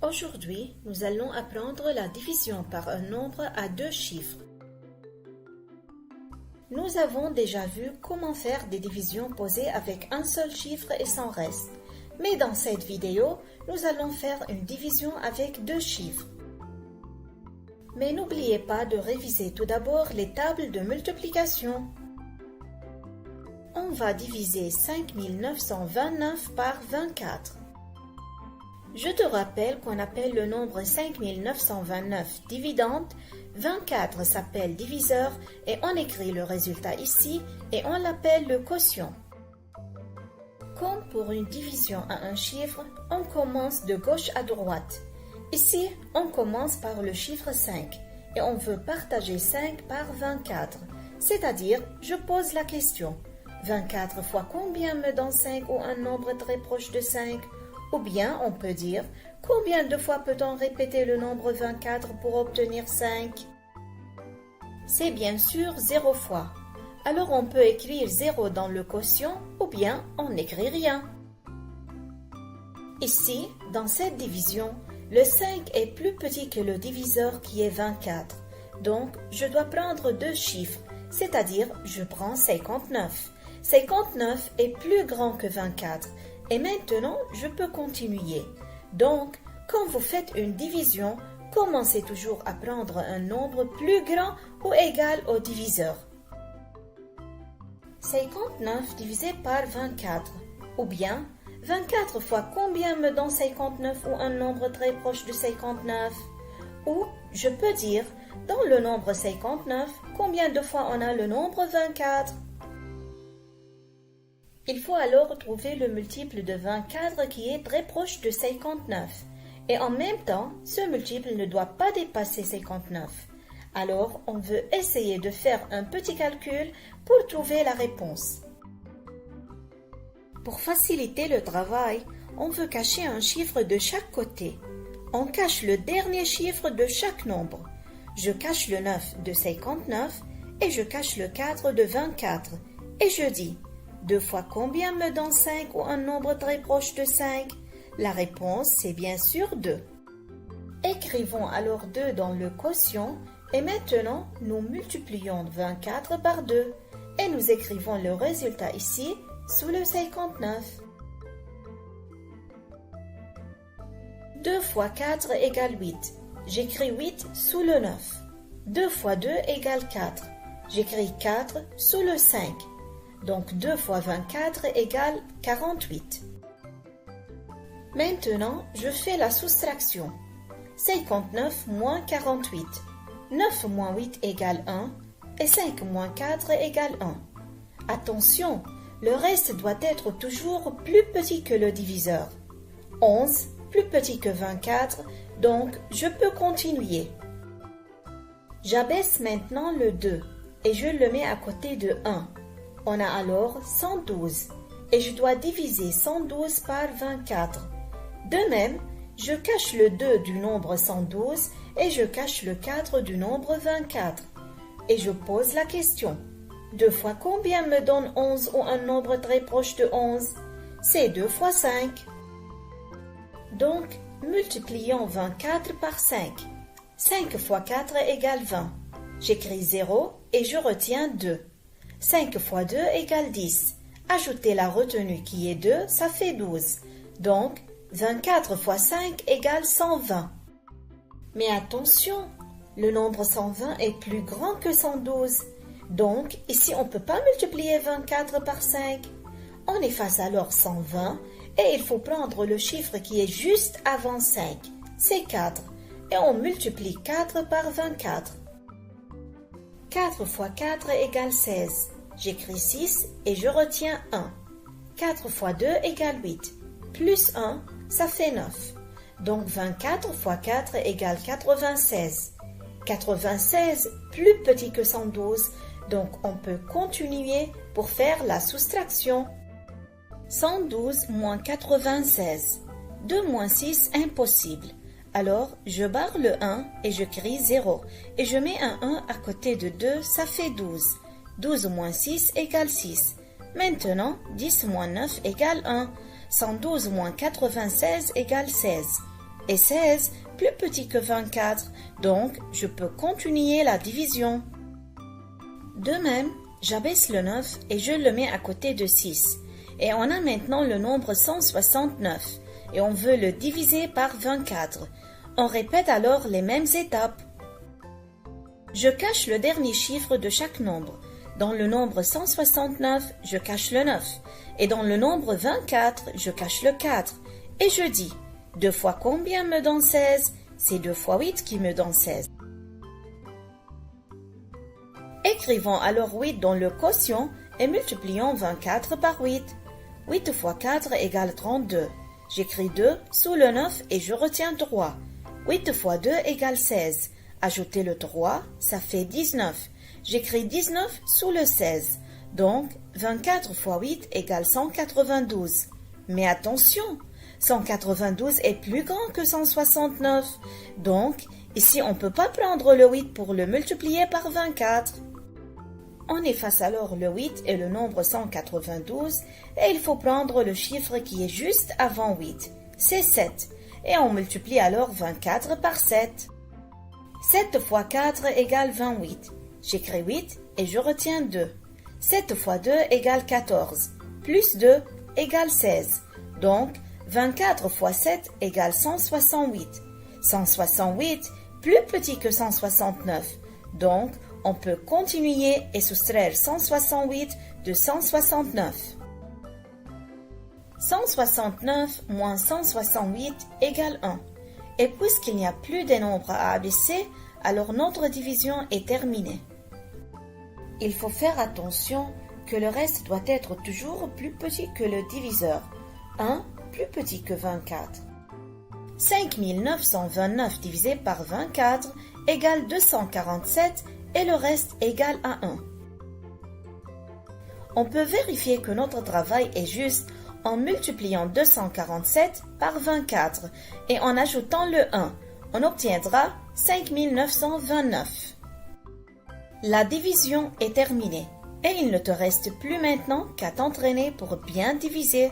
Aujourd'hui, nous allons apprendre la division par un nombre à deux chiffres. Nous avons déjà vu comment faire des divisions posées avec un seul chiffre et sans reste. Mais dans cette vidéo, nous allons faire une division avec deux chiffres. Mais n'oubliez pas de réviser tout d'abord les tables de multiplication. On va diviser 5929 par 24. Je te rappelle qu'on appelle le nombre 5929 dividende, 24 s'appelle diviseur et on écrit le résultat ici et on l'appelle le quotient. Comme pour une division à un chiffre, on commence de gauche à droite. Ici, on commence par le chiffre 5 et on veut partager 5 par 24, c'est-à-dire je pose la question. 24 fois combien me donne 5 ou un nombre très proche de 5? Ou bien on peut dire, combien de fois peut-on répéter le nombre 24 pour obtenir 5? C'est bien sûr 0 fois. Alors on peut écrire 0 dans le quotient ou bien on n'écrit rien. Ici, dans cette division, le 5 est plus petit que le diviseur qui est 24. Donc, je dois prendre deux chiffres, c'est-à-dire je prends 59. 59 est plus grand que 24. Et maintenant, je peux continuer. Donc, quand vous faites une division, commencez toujours à prendre un nombre plus grand ou égal au diviseur. 59 divisé par 24. Ou bien, 24 fois combien me donne 59 ou un nombre très proche de 59? Ou, je peux dire, dans le nombre 59, combien de fois on a le nombre 24? Il faut alors trouver le multiple de 24 qui est très proche de 59. Et en même temps, ce multiple ne doit pas dépasser 59. Alors, on veut essayer de faire un petit calcul pour trouver la réponse. Pour faciliter le travail, on veut cacher un chiffre de chaque côté. On cache le dernier chiffre de chaque nombre. Je cache le 9 de 59 et je cache le 4 de 24. Et je dis, 2 fois combien me donne 5 ou un nombre très proche de 5? La réponse, c'est bien sûr 2. Écrivons alors 2 dans le quotient et maintenant, nous multiplions 24 par 2 et nous écrivons le résultat ici sous le 59. 2 fois 4 égale 8. J'écris 8 sous le 9. 2 fois 2 égale 4. J'écris 4 sous le 5. Donc 2 fois 24 égale 48. Maintenant, je fais la soustraction. 59 moins 48. 9 moins 8 égale 1 et 5 moins 4 égale 1. Attention, le reste doit être toujours plus petit que le diviseur. 11 plus petit que 24, donc je peux continuer. J'abaisse maintenant le 2 et je le mets à côté de 1. On a alors 112 et je dois diviser 112 par 24. De même, je cache le 2 du nombre 112 et je cache le 4 du nombre 24. Et je pose la question. 2 fois combien me donne 11 ou un nombre très proche de 11? C'est 2 fois 5. Donc, multiplions 24 par 5. 5 fois 4 égale 20. J'écris 0 et je retiens 2. 5 fois 2 égale 10. Ajoutez la retenue qui est 2, ça fait 12. Donc, 24 fois 5 égale 120. Mais attention, le nombre 120 est plus grand que 112. Donc, ici, on ne peut pas multiplier 24 par 5. On efface alors 120 et il faut prendre le chiffre qui est juste avant 5. C'est 4. Et on multiplie 4 par 24. 4 fois 4 égale 16. J'écris 6 et je retiens 1. 4 fois 2 égale 8. Plus 1, ça fait 9. Donc 24 fois 4 égale 96. 96 plus petit que 112, donc on peut continuer pour faire la soustraction. 112 moins 96. 2 moins 6, impossible. Alors, je barre le 1 et je crie 0. Et je mets un 1 à côté de 2, ça fait 12. 12 moins 6 égale 6. Maintenant, 10 moins 9 égale 1. 112 moins 96 égale 16. et 16 plus petit que 24, donc je peux continuer la division. De même, j'abaisse le 9 et je le mets à côté de 6. Et on a maintenant le nombre 169 et on veut le diviser par 24. On répète alors les mêmes étapes. Je cache le dernier chiffre de chaque nombre. Dans le nombre 169, je cache le 9. Et dans le nombre 24, je cache le 4. Et je dis, 2 fois combien me donne 16? C'est 2 fois 8 qui me donne 16. Écrivons alors 8 dans le quotient et multiplions 24 par 8. 8 fois 4 égale 32. J'écris 2 sous le 9 et je retiens 3. 8 fois 2 égale 16. Ajoutez le 3, ça fait 19. J'écris 19 sous le 16. Donc, 24 fois 8 égale 192. Mais attention, 192 est plus grand que 169. Donc, ici on ne peut pas prendre le 8 pour le multiplier par 24. On efface alors le 8 et le nombre 192 et il faut prendre le chiffre qui est juste avant 8. C'est 7. Et on multiplie alors 24 par 7. 7 fois 4 égale 28. J'écris 8 et je retiens 2. 7 fois 2 égale 14. Plus 2 égale 16. Donc, 24 fois 7 égale 168. 168 plus petit que 169. Donc, on peut continuer et soustraire 168 de 169. 169 moins 168 égale 1. Et puisqu'il n'y a plus de nombres à abaisser, alors notre division est terminée. Il faut faire attention que le reste doit être toujours plus petit que le diviseur. 1 plus petit que 24. 5929 divisé par 24 égale 247 et le reste égale à 1. On peut vérifier que notre travail est juste en multipliant 247 par 24 et en ajoutant le 1. On obtiendra 5929. La division est terminée et il ne te reste plus maintenant qu'à t'entraîner pour bien diviser.